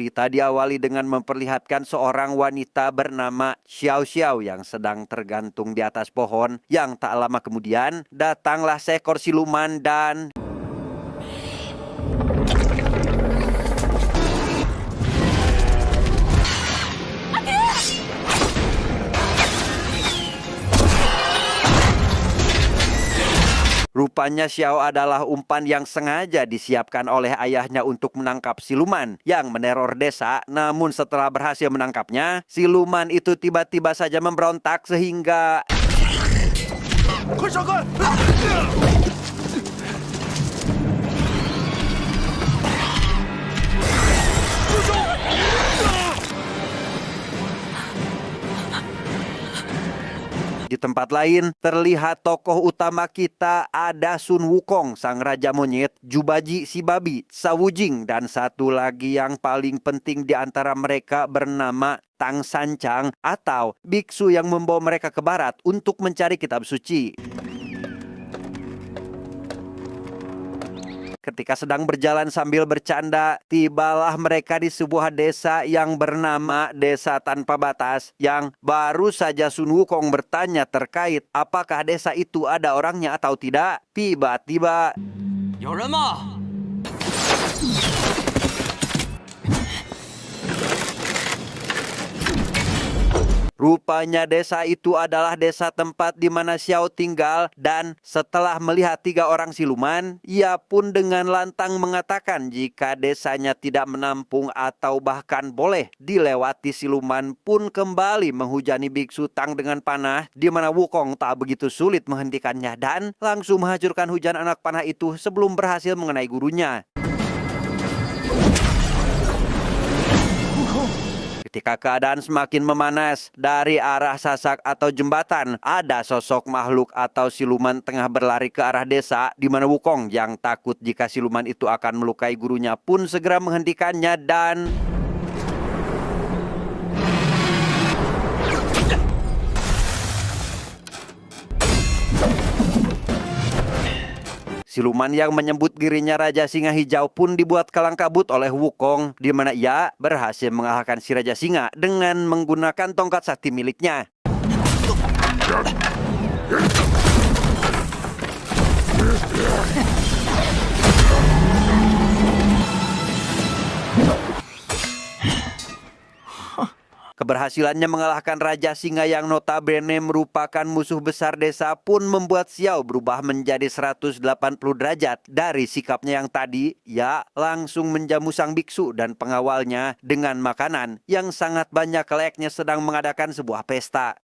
cerita diawali dengan memperlihatkan seorang wanita bernama Xiao Xiao yang sedang tergantung di atas pohon. Yang tak lama kemudian datanglah seekor siluman dan rupanya Xiao adalah umpan yang sengaja disiapkan oleh ayahnya untuk menangkap siluman yang meneror desa. Namun setelah berhasil menangkapnya, siluman itu tiba-tiba saja memberontak sehingga di tempat lain, terlihat tokoh utama kita ada Sun Wukong, sang raja monyet, Jubaji si babi, Sawujing, dan satu lagi yang paling penting di antara mereka bernama Tang Sancang atau biksu yang membawa mereka ke barat untuk mencari kitab suci. Ketika sedang berjalan sambil bercanda, tibalah mereka di sebuah desa yang bernama Desa Tanpa Batas, yang baru saja Sun Wukong bertanya terkait apakah desa itu ada orangnya atau tidak. Tiba-tiba rupanya desa itu adalah desa tempat di mana Xiao tinggal, dan setelah melihat 3 orang siluman, ia pun dengan lantang mengatakan jika desanya tidak menampung atau bahkan boleh dilewati, siluman pun kembali menghujani biksu Tang dengan panah, di mana Wukong tak begitu sulit menghentikannya dan langsung menghancurkan hujan anak panah itu sebelum berhasil mengenai gurunya. Ketika keadaan semakin memanas, dari arah sasak atau jembatan, ada sosok makhluk atau siluman tengah berlari ke arah desa, di mana Wukong yang takut jika siluman itu akan melukai gurunya pun segera menghentikannya dan siluman yang menyebut dirinya Raja Singa Hijau pun dibuat kalang kabut oleh Wukong, di mana ia berhasil mengalahkan si Raja Singa dengan menggunakan tongkat sakti miliknya. Keberhasilannya mengalahkan Raja Singa yang notabene merupakan musuh besar desa pun membuat Xiao berubah menjadi 180 derajat. Dari sikapnya yang tadi, ia langsung menjamu sang biksu dan pengawalnya dengan makanan yang sangat banyak layaknya sedang mengadakan sebuah pesta.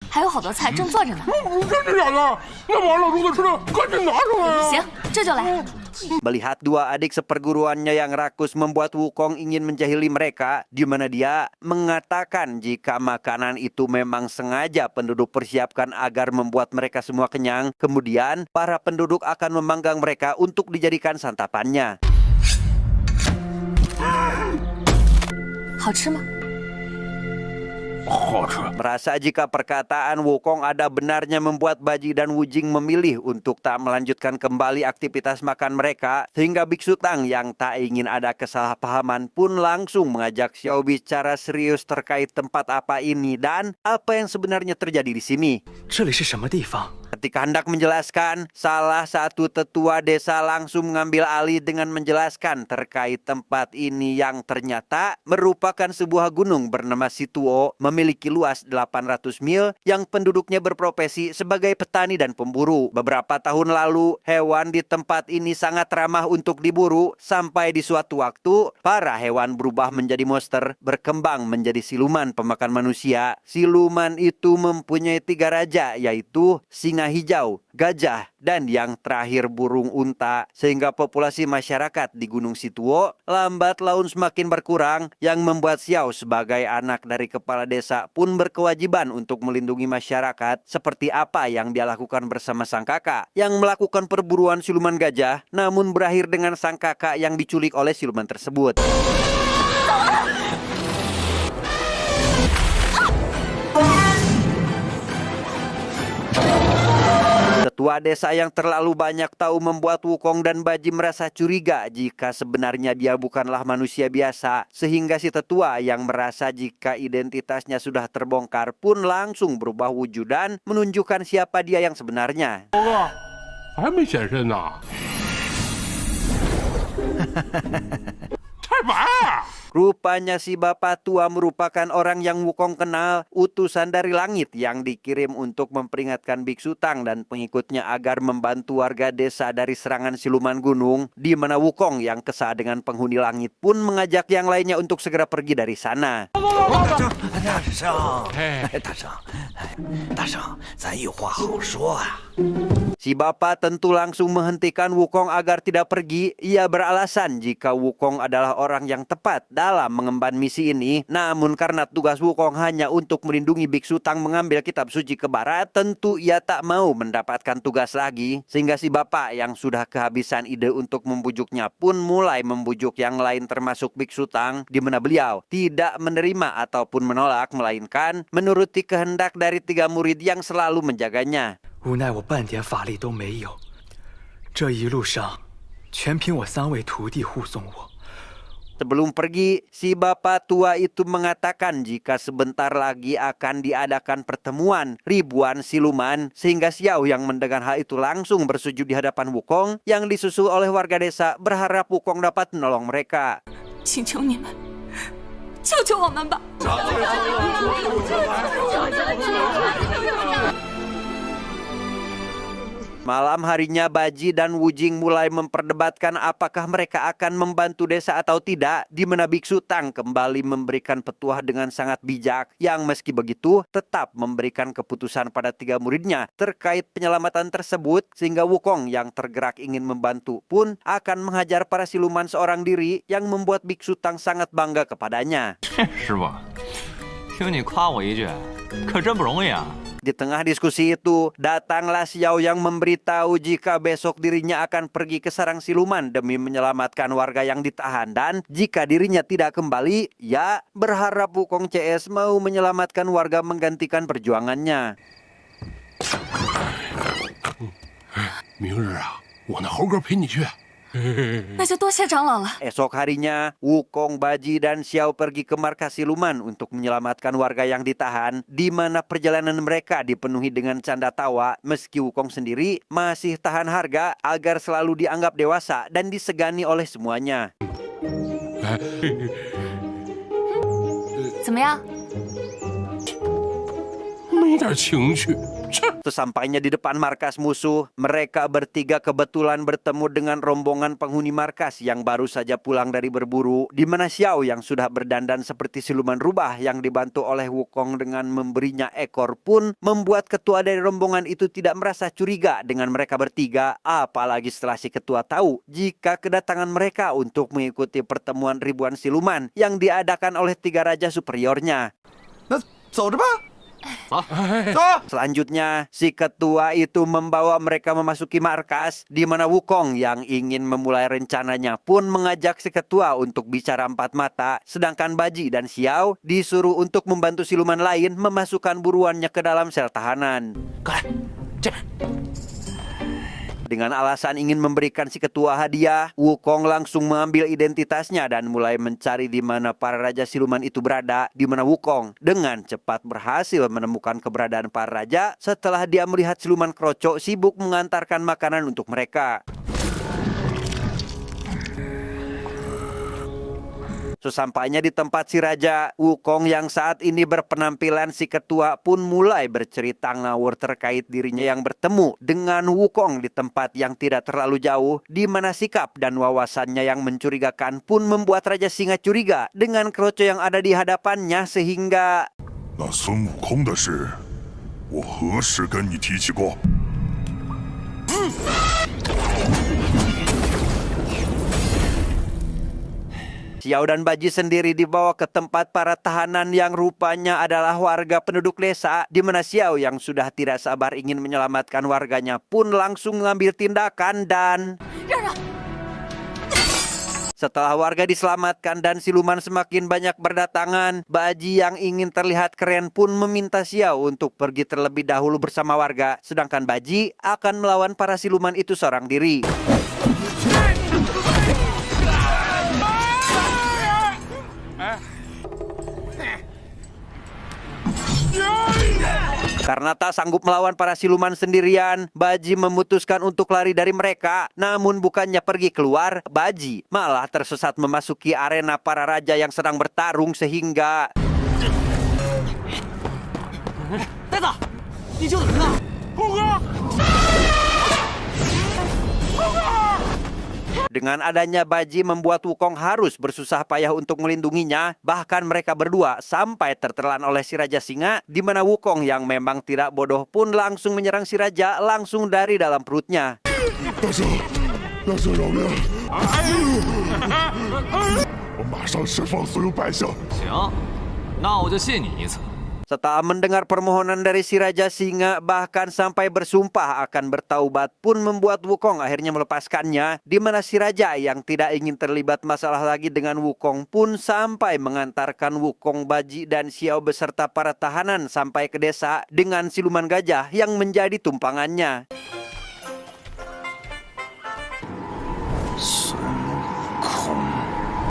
Melihat 2 adik seperguruannya yang rakus membuat Wukong ingin menjahili mereka, di mana dia mengatakan jika makanan itu memang sengaja penduduk persiapkan agar membuat mereka semua kenyang. Kemudian para penduduk akan memanggang mereka untuk dijadikan santapannya. Merasa jika perkataan Wukong ada benarnya membuat Baji dan Wujing memilih untuk tak melanjutkan kembali aktivitas makan mereka, sehingga biksu Tang yang tak ingin ada kesalahpahaman pun langsung mengajak Xiao bicara serius terkait tempat apa ini dan apa yang sebenarnya terjadi di sini. Ketika hendak menjelaskan, salah satu tetua desa langsung mengambil alih dengan menjelaskan terkait tempat ini yang ternyata merupakan sebuah gunung bernama Situo, memiliki luas 800 mil yang penduduknya berprofesi sebagai petani dan pemburu. Beberapa tahun lalu, hewan di tempat ini sangat ramah untuk diburu, sampai di suatu waktu, para hewan berubah menjadi monster, berkembang menjadi siluman pemakan manusia. Siluman itu mempunyai 3 raja, yaitu Singa Hijau, Gajah, dan yang terakhir burung unta, sehingga populasi masyarakat di Gunung Situo lambat laun semakin berkurang, yang membuat Xiao sebagai anak dari kepala desa pun berkewajiban untuk melindungi masyarakat, seperti apa yang dia lakukan bersama sang kakak yang melakukan perburuan siluman gajah, namun berakhir dengan sang kakak yang diculik oleh siluman tersebut. Ketua desa yang terlalu banyak tahu membuat Wukong dan Baji merasa curiga jika sebenarnya dia bukanlah manusia biasa. Sehingga si tetua yang merasa jika identitasnya sudah terbongkar pun langsung berubah wujud dan menunjukkan siapa dia yang sebenarnya. 还没显身呢。太白啊！ Rupanya si bapak tua merupakan orang yang Wukong kenal, utusan dari langit yang dikirim untuk memperingatkan Biksu Tang dan pengikutnya agar membantu warga desa dari serangan siluman gunung, di mana Wukong yang kesal dengan penghuni langit pun mengajak yang lainnya untuk segera pergi dari sana. Si bapak tentu langsung menghentikan Wukong agar tidak pergi. Ia beralasan jika Wukong adalah orang yang tepat dalam mengemban misi ini. Namun karena tugas Wukong hanya untuk melindungi Biksu Tang mengambil kitab suci ke barat, tentu ia tak mau mendapatkan tugas lagi. Sehingga si bapak yang sudah kehabisan ide untuk membujuknya pun mulai membujuk yang lain termasuk Biksu Tang, di mana beliau tidak menerima ataupun menolak, melainkan menuruti kehendak dari 3 murid yang selalu menjaganya. 无奈我半点法力都没有，这一路上全凭我3位徒弟护送我。 Sebelum pergi, si bapak tua itu mengatakan jika sebentar lagi akan diadakan pertemuan ribuan siluman, sehingga Xiao yang mendengar hal itu langsung bersujud di hadapan Wukong yang disusul oleh warga desa berharap Wukong dapat menolong mereka. 请求你们，救救我们吧！ Malam harinya Baji dan Wujing mulai memperdebatkan apakah mereka akan membantu desa atau tidak, di mana Biksu Tang kembali memberikan petuah dengan sangat bijak yang meski begitu tetap memberikan keputusan pada 3 muridnya terkait penyelamatan tersebut, sehingga Wukong yang tergerak ingin membantu pun akan menghajar para siluman seorang diri yang membuat Biksu Tang sangat bangga kepadanya. 师傅，听你夸我一句，可真不容易啊！ Di tengah diskusi itu, datanglah Xiao yang memberitahu jika besok dirinya akan pergi ke sarang siluman demi menyelamatkan warga yang ditahan, dan jika dirinya tidak kembali, ya berharap Wukong CS mau menyelamatkan warga menggantikan perjuangannya. 明日啊，我那猴哥陪你去。 那就多谢长老了。 Esok harinya, Wukong, Baji, dan Xiao pergi ke markas siluman untuk menyelamatkan warga yang ditahan, di mana perjalanan mereka dipenuhi dengan canda tawa, meski Wukong sendiri masih tahan harga agar selalu dianggap dewasa dan disegani oleh semuanya. 怎么样？ 没点情趣。 Sesampainya di depan markas musuh, mereka bertiga kebetulan bertemu dengan rombongan penghuni markas yang baru saja pulang dari berburu, di mana Xiao yang sudah berdandan seperti siluman rubah yang dibantu oleh Wukong dengan memberinya ekor pun membuat ketua dari rombongan itu tidak merasa curiga dengan mereka bertiga, apalagi setelah si ketua tahu jika kedatangan mereka untuk mengikuti pertemuan ribuan siluman yang diadakan oleh 3 raja superiornya. 那走着吧。 Selanjutnya, si ketua itu membawa mereka memasuki markas, di mana Wukong yang ingin memulai rencananya pun mengajak si ketua untuk bicara 4 mata, sedangkan Baji dan Xiao disuruh untuk membantu siluman lain memasukkan buruannya ke dalam sel tahanan. Dengan alasan ingin memberikan si ketua hadiah, Wukong langsung mengambil identitasnya dan mulai mencari di mana para raja siluman itu berada, di mana Wukong dengan cepat berhasil menemukan keberadaan para raja setelah dia melihat siluman kroco sibuk mengantarkan makanan untuk mereka. Sesampainya di tempat si raja, Wukong yang saat ini berpenampilan si ketua pun mulai bercerita ngawur terkait dirinya yang bertemu dengan Wukong di tempat yang tidak terlalu jauh, di mana sikap dan wawasannya yang mencurigakan pun membuat Raja Singa curiga dengan kroco yang ada di hadapannya, sehingga 那孙悟空的事，我何时跟你提起过？ Xiao dan Baji sendiri dibawa ke tempat para tahanan yang rupanya adalah warga penduduk desa, di mana Xiao yang sudah tidak sabar ingin menyelamatkan warganya pun langsung mengambil tindakan dan Setelah warga diselamatkan dan siluman semakin banyak berdatangan, Baji yang ingin terlihat keren pun meminta Xiao untuk pergi terlebih dahulu bersama warga, sedangkan Baji akan melawan para siluman itu seorang diri. Karena tak sanggup melawan para siluman sendirian, Baji memutuskan untuk lari dari mereka. Namun bukannya pergi keluar, Baji malah tersesat memasuki arena para raja yang sedang bertarung sehingga... Dengan adanya Baji membuat Wukong harus bersusah payah untuk melindunginya. Bahkan mereka berdua sampai tertelan oleh si Raja Singa, di mana Wukong yang memang tidak bodoh pun langsung menyerang si Raja langsung dari dalam perutnya. 大圣饶命！我马上释放所有百姓。行，那我就信你一次。 Setelah mendengar permohonan dari si Raja Singa, bahkan sampai bersumpah akan bertaubat pun membuat Wukong akhirnya melepaskannya, di mana si Raja yang tidak ingin terlibat masalah lagi dengan Wukong pun sampai mengantarkan Wukong, Baji, dan Xiao beserta para tahanan sampai ke desa dengan siluman gajah yang menjadi tumpangannya.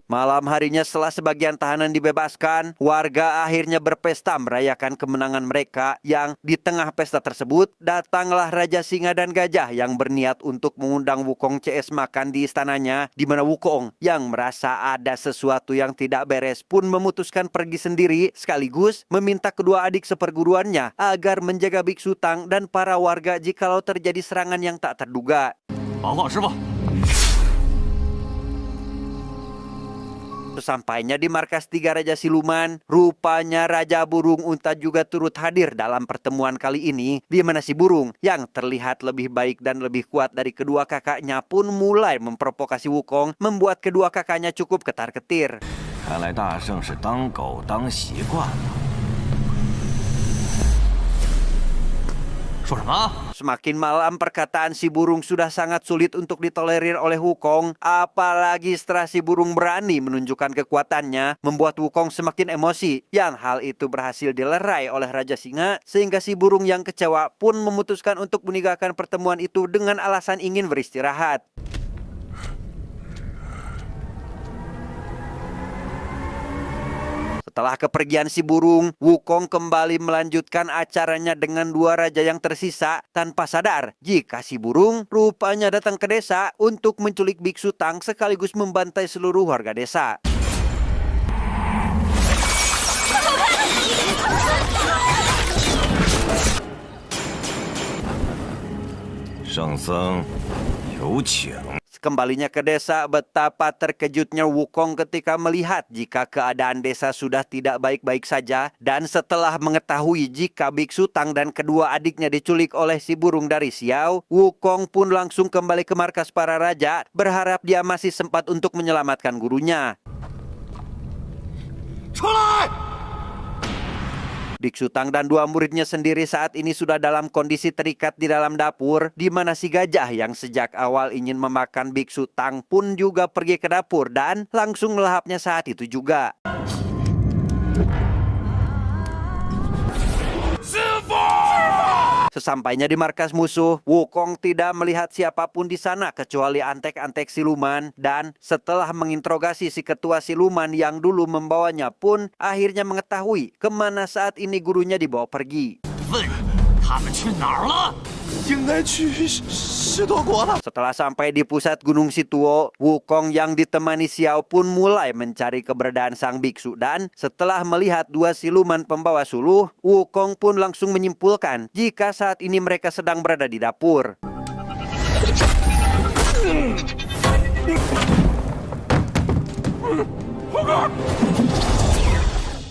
Malam harinya setelah sebagian tahanan dibebaskan, warga akhirnya berpesta merayakan kemenangan mereka yang di tengah pesta tersebut datanglah Raja Singa dan Gajah yang berniat untuk mengundang Wukong CS makan di istananya, di mana Wukong yang merasa ada sesuatu yang tidak beres pun memutuskan pergi sendiri sekaligus meminta kedua adik seperguruannya agar menjaga Biksu Tang dan para warga jikalau terjadi serangan yang tak terduga. Sesampainya di markas 3 Raja Siluman, rupanya Raja Burung Unta juga turut hadir dalam pertemuan kali ini, di mana si burung yang terlihat lebih baik dan lebih kuat dari kedua kakaknya pun mulai memprovokasi Wukong, membuat kedua kakaknya cukup ketar-ketir. 看来大圣是当狗当习惯了。说什么？ Semakin malam perkataan si burung sudah sangat sulit untuk ditolerir oleh Wukong, apalagi setelah si burung berani menunjukkan kekuatannya, membuat Wukong semakin emosi, yang hal itu berhasil dilerai oleh Raja Singa, sehingga si burung yang kecewa pun memutuskan untuk meninggalkan pertemuan itu dengan alasan ingin beristirahat. Setelah kepergian si burung, Wukong kembali melanjutkan acaranya dengan 2 raja yang tersisa tanpa sadar jika si burung rupanya datang ke desa untuk menculik Biksu Tang sekaligus membantai seluruh warga desa.圣僧，有请。 Kembalinya ke desa, betapa terkejutnya Wukong ketika melihat jika keadaan desa sudah tidak baik-baik saja. Dan setelah mengetahui jika Biksu Tang dan kedua adiknya diculik oleh si burung dari Xiao, Wukong pun langsung kembali ke markas para raja, berharap dia masih sempat untuk menyelamatkan gurunya. Biksu Tang dan 2 muridnya sendiri saat ini sudah dalam kondisi terikat di dalam dapur, di mana si gajah yang sejak awal ingin memakan Biksu Tang pun juga pergi ke dapur dan langsung melahapnya saat itu juga. Sesampainya di markas musuh, Wukong tidak melihat siapapun di sana kecuali antek-antek siluman, dan setelah menginterogasi si ketua siluman yang dulu membawanya pun akhirnya mengetahui kemana saat ini gurunya dibawa pergi. Setelah sampai di pusat Gunung Situo, Wukong yang ditemani Xiao pun mulai mencari keberadaan sang biksu, dan setelah melihat 2 siluman pembawa suluh, Wukong pun langsung menyimpulkan jika saat ini mereka sedang berada di dapur.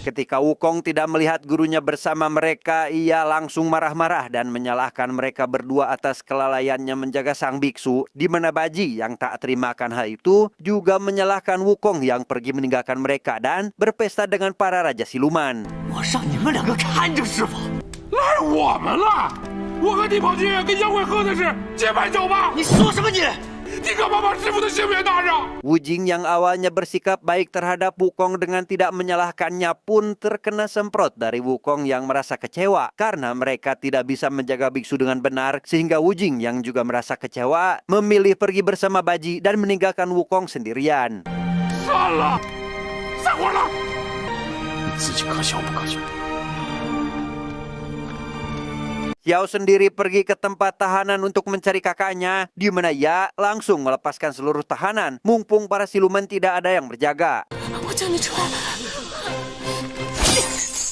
Ketika Wukong tidak melihat gurunya bersama mereka, ia langsung marah-marah dan menyalahkan mereka berdua atas kelalaiannya menjaga sang biksu, di mana Baji yang tak terima akan hal itu juga menyalahkan Wukong yang pergi meninggalkan mereka dan berpesta dengan para raja siluman. 我让你们2个看着师傅，赖我们了！我和地宝君跟妖怪喝的是结拜酒吧？你说什么你？你可别把师傅的性命搭上！ Wujing yang awalnya bersikap baik terhadap Wukong dengan tidak menyalahkannya pun terkena semprot dari Wukong yang merasa kecewa karena mereka tidak bisa menjaga biksu dengan benar, sehingga Wujing yang juga merasa kecewa memilih pergi bersama Baji dan meninggalkan Wukong sendirian. 算了，散伙了。你自己可笑不可笑？ Xiao sendiri pergi ke tempat tahanan untuk mencari kakaknya, di mana ia langsung melepaskan seluruh tahanan, mumpung para siluman tidak ada yang berjaga. 我叫你出来。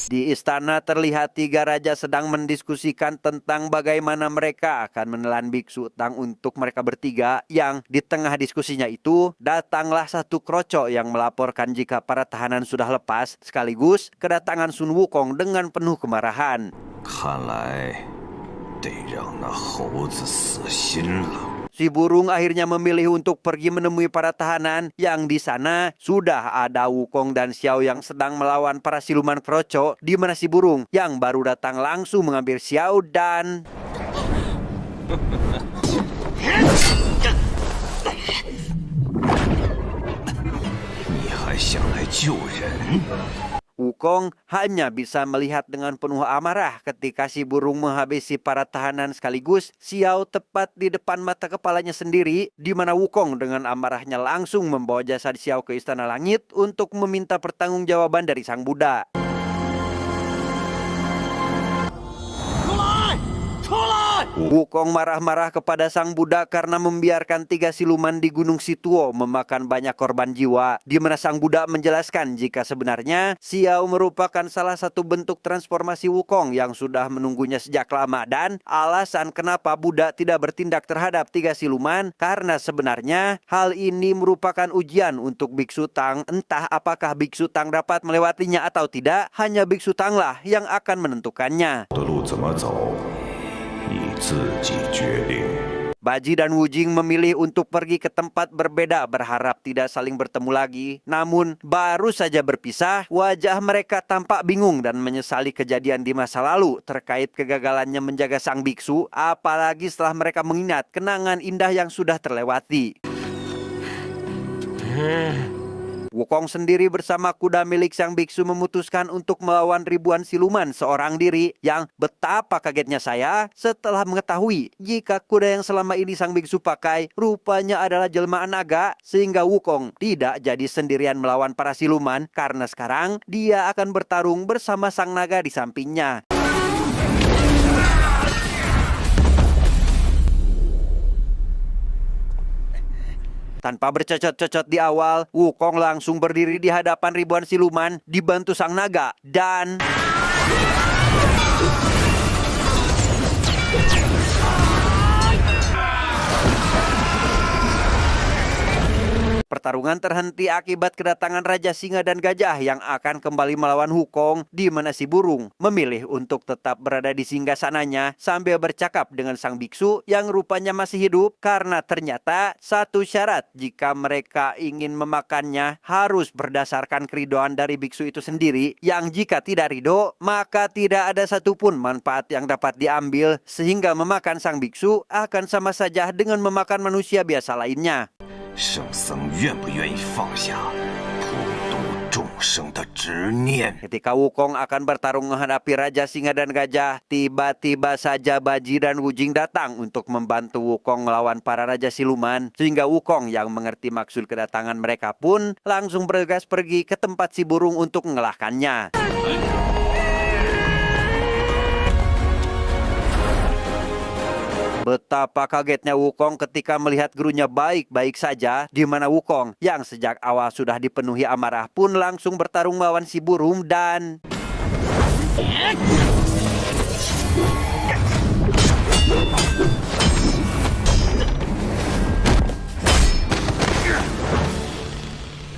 Di istana terlihat 3 raja sedang mendiskusikan tentang bagaimana mereka akan menelan biksu Tang untuk mereka bertiga, yang di tengah diskusinya itu datanglah satu kroco yang melaporkan jika para tahanan sudah lepas, sekaligus kedatangan Sun Wukong dengan penuh kemarahan. 看来得让那猴子死心了。 Si burung akhirnya memilih untuk pergi menemui para tahanan yang di sana sudah ada Wukong dan Xiao yang sedang melawan para siluman kroco, di mana si burung yang baru datang langsung mengambil Xiao dan 你还想来救人？ Wukong hanya bisa melihat dengan penuh amarah ketika si burung menghabisi para tahanan sekaligus Xiao tepat di depan mata kepalanya sendiri, di mana Wukong dengan amarahnya langsung membawa jasad Xiao ke Istana Langit untuk meminta pertanggungjawaban dari Sang Buddha. Wukong marah-marah kepada Sang Buddha karena membiarkan 3 siluman di Gunung Situo memakan banyak korban jiwa, di mana Sang Buddha menjelaskan jika sebenarnya Xiao merupakan salah satu bentuk transformasi Wukong yang sudah menunggunya sejak lama, dan alasan kenapa Buddha tidak bertindak terhadap 3 siluman karena sebenarnya hal ini merupakan ujian untuk Biksu Tang. Entah apakah Biksu Tang dapat melewatinya atau tidak, hanya Biksu Tang lah yang akan menentukannya. 的路怎么走，你自己决定。 Baji dan Wujing memilih untuk pergi ke tempat berbeda berharap tidak saling bertemu lagi. Namun baru saja berpisah, wajah mereka tampak bingung dan menyesali kejadian di masa lalu terkait kegagalannya menjaga sang biksu, apalagi setelah mereka mengingat kenangan indah yang sudah terlewati. Wukong sendiri bersama kuda milik sang biksu memutuskan untuk melawan ribuan siluman seorang diri, yang betapa kagetnya saya setelah mengetahui jika kuda yang selama ini sang biksu pakai rupanya adalah jelmaan naga, sehingga Wukong tidak jadi sendirian melawan para siluman karena sekarang dia akan bertarung bersama sang naga di sampingnya. Tanpa bercocot-cocot di awal, Wukong langsung berdiri di hadapan ribuan siluman dibantu sang naga dan... Pertarungan terhenti akibat kedatangan Raja Singa dan Gajah yang akan kembali melawan Wukong, di mana si burung memilih untuk tetap berada di singgasananya sambil bercakap dengan sang biksu yang rupanya masih hidup, karena ternyata satu syarat jika mereka ingin memakannya harus berdasarkan keridoan dari biksu itu sendiri, yang jika tidak ridho maka tidak ada satupun manfaat yang dapat diambil, sehingga memakan sang biksu akan sama saja dengan memakan manusia biasa lainnya. 圣僧愿不愿意放下普度众生的执念？ Ketika Wukong akan bertarung menghadapi Raja Singa dan Gajah, tiba-tiba saja Baji dan Wujing datang untuk membantu Wukong melawan para Raja Siluman, sehingga Wukong yang mengerti maksud kedatangan mereka pun langsung bergegas pergi ke tempat si burung untuk mengalahkannya. Betapa kagetnya Wukong ketika melihat gurunya baik-baik saja, di mana Wukong yang sejak awal sudah dipenuhi amarah pun langsung bertarung melawan si burung dan...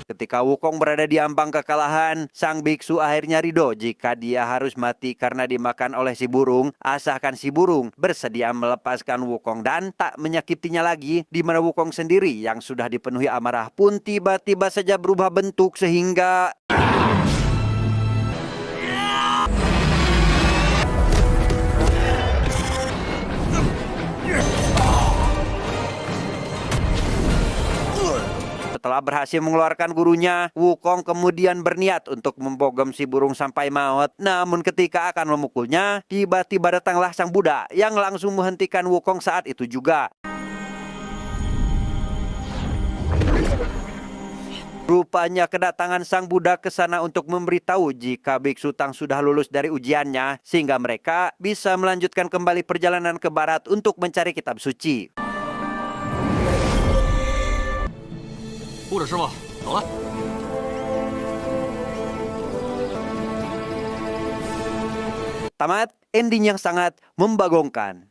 Ketika Wukong berada di ambang kekalahan, sang biksu akhirnya ridho jika dia harus mati karena dimakan oleh si burung, asalkan si burung bersedia melepaskan Wukong dan tak menyakitinya lagi, di mana Wukong sendiri yang sudah dipenuhi amarah pun tiba-tiba saja berubah bentuk sehingga... Setelah berhasil mengeluarkan gurunya, Wukong kemudian berniat untuk membogem si burung sampai maut. Namun ketika akan memukulnya, tiba-tiba datanglah sang Buddha yang langsung menghentikan Wukong saat itu juga. Rupanya kedatangan sang Buddha ke sana untuk memberitahu jika Biksu Tang sudah lulus dari ujiannya, sehingga mereka bisa melanjutkan kembali perjalanan ke barat untuk mencari kitab suci. 护着师傅，走了。 Tamat, ending yang sangat membagongkan.